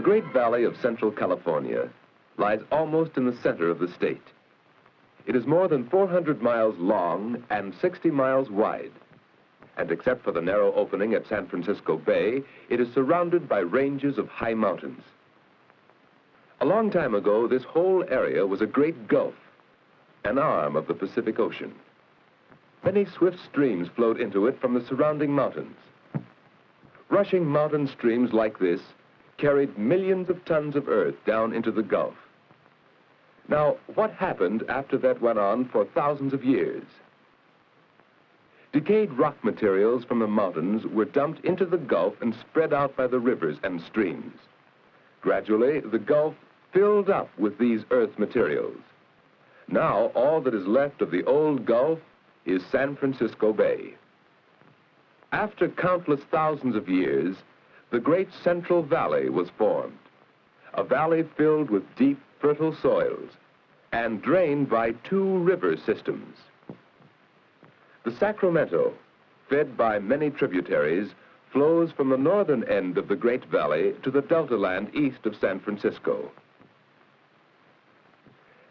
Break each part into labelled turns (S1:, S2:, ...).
S1: Great Valley of Central California lies almost in the center of the state. It is more than 400 miles long and 60 miles wide. And except for the narrow opening at San Francisco Bay, it is surrounded by ranges of high mountains. A long time ago, this whole area was a great gulf, an arm of the Pacific Ocean. Many swift streams flowed into it from the surrounding mountains. Rushing mountain streams like this carried millions of tons of earth down into the Gulf. Now, what happened after that went on for thousands of years? Decayed rock materials from the mountains were dumped into the Gulf and spread out by the rivers and streams. Gradually, the Gulf filled up with these earth materials. Now, all that is left of the old Gulf is San Francisco Bay. After countless thousands of years, the great Central Valley was formed, a valley filled with deep, fertile soils and drained by two river systems. The Sacramento, fed by many tributaries, flows from the northern end of the Great Valley to the Delta land east of San Francisco.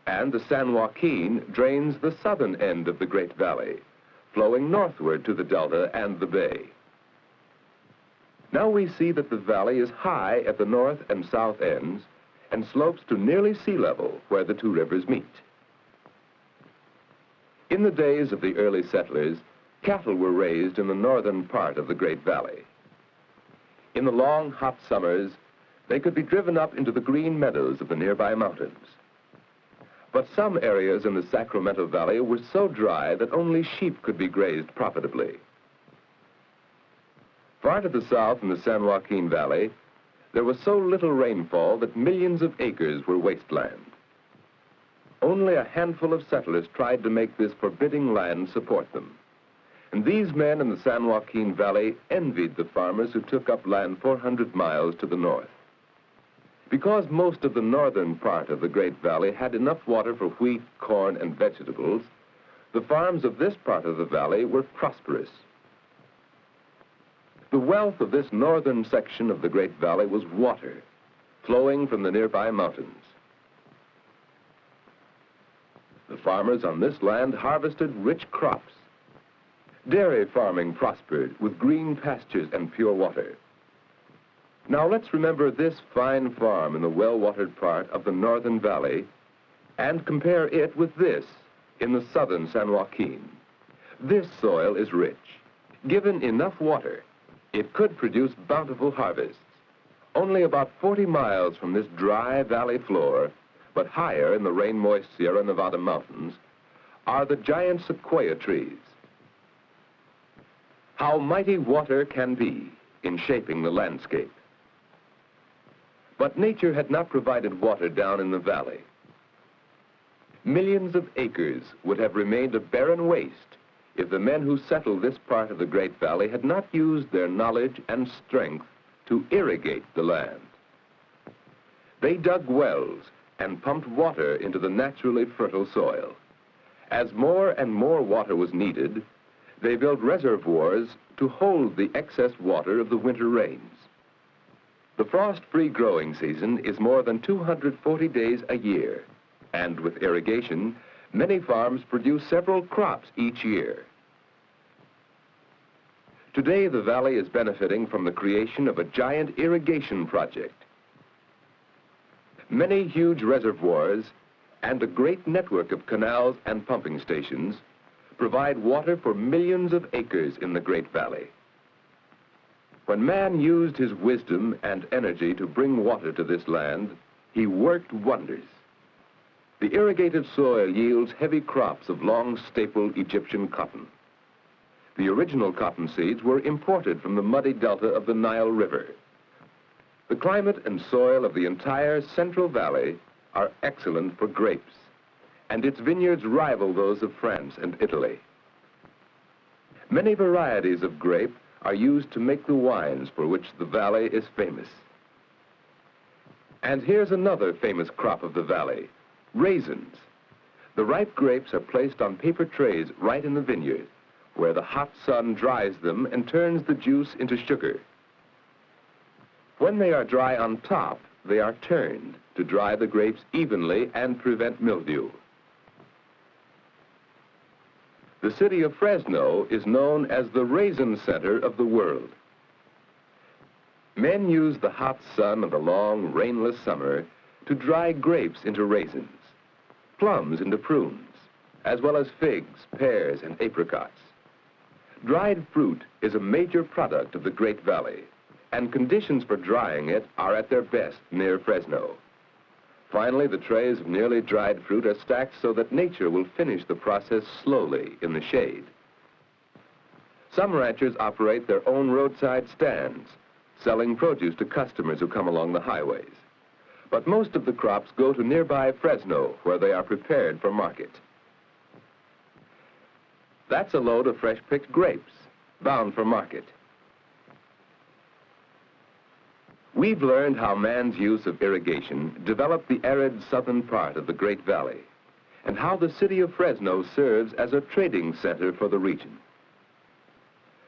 S1: And the San Joaquin drains the southern end of the Great Valley, flowing northward to the Delta and the Bay. Now we see that the valley is high at the north and south ends and slopes to nearly sea level where the two rivers meet. In the days of the early settlers, cattle were raised in the northern part of the Great Valley. In the long, hot summers, they could be driven up into the green meadows of the nearby mountains. But some areas in the Sacramento Valley were so dry that only sheep could be grazed profitably. Far to the south in the San Joaquin Valley, there was so little rainfall that millions of acres were wasteland. Only a handful of settlers tried to make this forbidding land support them. And these men in the San Joaquin Valley envied the farmers who took up land 400 miles to the north. Because most of the northern part of the Great Valley had enough water for wheat, corn, and vegetables, the farms of this part of the valley were prosperous. The wealth of this northern section of the Great Valley was water, flowing from the nearby mountains. The farmers on this land harvested rich crops. Dairy farming prospered with green pastures and pure water. Now let's remember this fine farm in the well-watered part of the northern valley and compare it with this in the southern San Joaquin. This soil is rich. Given enough water, it could produce bountiful harvests. Only about 40 miles from this dry valley floor, but higher in the rain-moist Sierra Nevada mountains, are the giant sequoia trees. How mighty water can be in shaping the landscape. But nature had not provided water down in the valley. Millions of acres would have remained a barren waste if the men who settled this part of the Great Valley had not used their knowledge and strength to irrigate the land. They dug wells and pumped water into the naturally fertile soil. As more and more water was needed, they built reservoirs to hold the excess water of the winter rains. The frost-free growing season is more than 240 days a year, and with irrigation, many farms produce several crops each year. Today, the valley is benefiting from the creation of a giant irrigation project. Many huge reservoirs and a great network of canals and pumping stations provide water for millions of acres in the Great Valley. When man used his wisdom and energy to bring water to this land, he worked wonders. The irrigated soil yields heavy crops of long staple Egyptian cotton. The original cotton seeds were imported from the muddy delta of the Nile River. The climate and soil of the entire Central Valley are excellent for grapes, and its vineyards rival those of France and Italy. Many varieties of grape are used to make the wines for which the valley is famous. And here's another famous crop of the valley, raisins. The ripe grapes are placed on paper trays right in the vineyard, where the hot sun dries them and turns the juice into sugar. When they are dry on top, they are turned to dry the grapes evenly and prevent mildew. The city of Fresno is known as the raisin center of the world. Men use the hot sun of the long, rainless summer to dry grapes into raisins, plums into prunes, as well as figs, pears, and apricots. Dried fruit is a major product of the Great Valley, and conditions for drying it are at their best near Fresno. Finally, the trays of nearly dried fruit are stacked so that nature will finish the process slowly in the shade. Some ranchers operate their own roadside stands, selling produce to customers who come along the highways. But most of the crops go to nearby Fresno, where they are prepared for market. That's a load of fresh-picked grapes, bound for market. We've learned how man's use of irrigation developed the arid southern part of the Great Valley, and how the city of Fresno serves as a trading center for the region.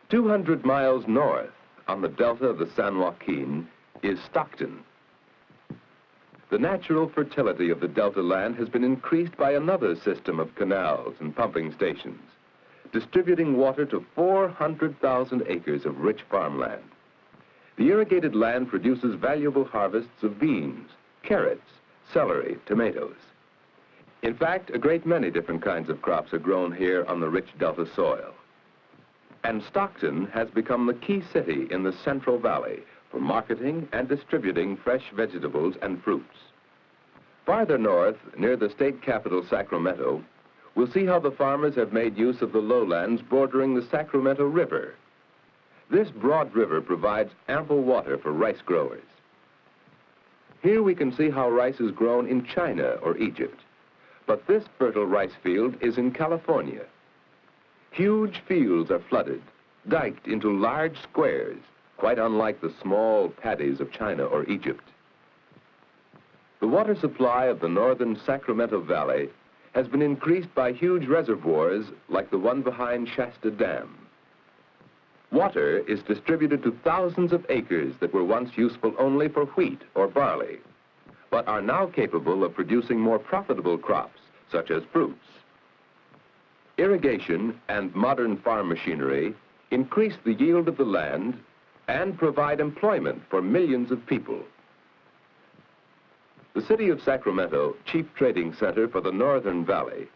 S1: 200 miles north, on the delta of the San Joaquin, is Stockton. The natural fertility of the delta land has been increased by another system of canals and pumping stations, distributing water to 400,000 acres of rich farmland. The irrigated land produces valuable harvests of beans, carrots, celery, tomatoes. In fact, a great many different kinds of crops are grown here on the rich delta soil. And Stockton has become the key city in the Central Valley for marketing and distributing fresh vegetables and fruits. Farther north, near the state capital, Sacramento, we'll see how the farmers have made use of the lowlands bordering the Sacramento River. This broad river provides ample water for rice growers. Here we can see how rice is grown in China or Egypt, but this fertile rice field is in California. Huge fields are flooded, diked into large squares, quite unlike the small paddies of China or Egypt. The water supply of the northern Sacramento Valley has been increased by huge reservoirs like the one behind Shasta Dam. Water is distributed to thousands of acres that were once useful only for wheat or barley, but are now capable of producing more profitable crops, such as fruits. Irrigation and modern farm machinery increase the yield of the land and provide employment for millions of people. The city of Sacramento, chief trading center for the Northern Valley,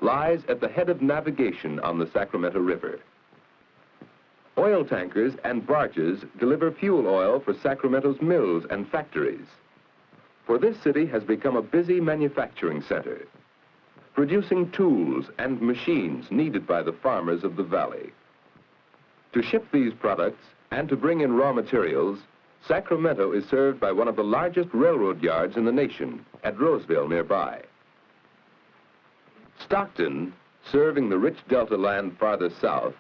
S1: lies at the head of navigation on the Sacramento River. Oil tankers and barges deliver fuel oil for Sacramento's mills and factories. For this city has become a busy manufacturing center, producing tools and machines needed by the farmers of the valley. To ship these products and to bring in raw materials, Sacramento is served by one of the largest railroad yards in the nation at Roseville nearby. Stockton, serving the rich delta land farther south,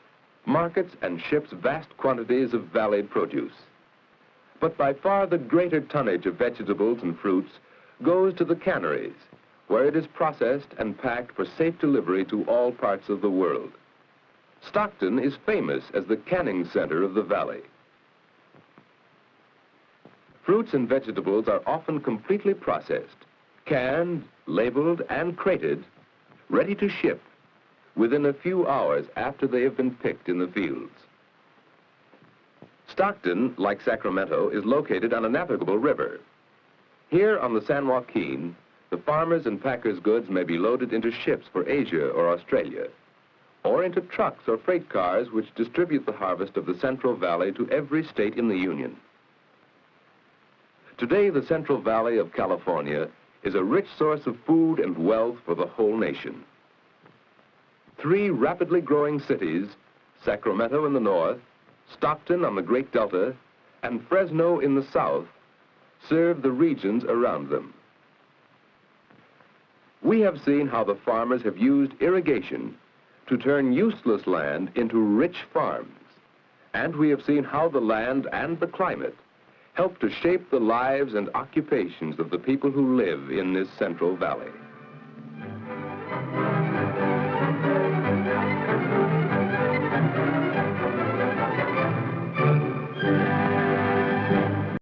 S1: markets and ships vast quantities of valley produce. But by far the greater tonnage of vegetables and fruits goes to the canneries, where it is processed and packed for safe delivery to all parts of the world. Stockton is famous as the canning center of the valley. Fruits and vegetables are often completely processed, canned, labeled, and crated, ready to ship within a few hours after they have been picked in the fields. Stockton, like Sacramento, is located on a navigable river. Here on the San Joaquin, the farmers' and packers' goods may be loaded into ships for Asia or Australia, or into trucks or freight cars which distribute the harvest of the Central Valley to every state in the Union. Today, the Central Valley of California is a rich source of food and wealth for the whole nation. 3 rapidly growing cities, Sacramento in the north, Stockton on the Great Delta, and Fresno in the south, serve the regions around them. We have seen how the farmers have used irrigation to turn useless land into rich farms, and we have seen how the land and the climate help to shape the lives and occupations of the people who live in this Central Valley.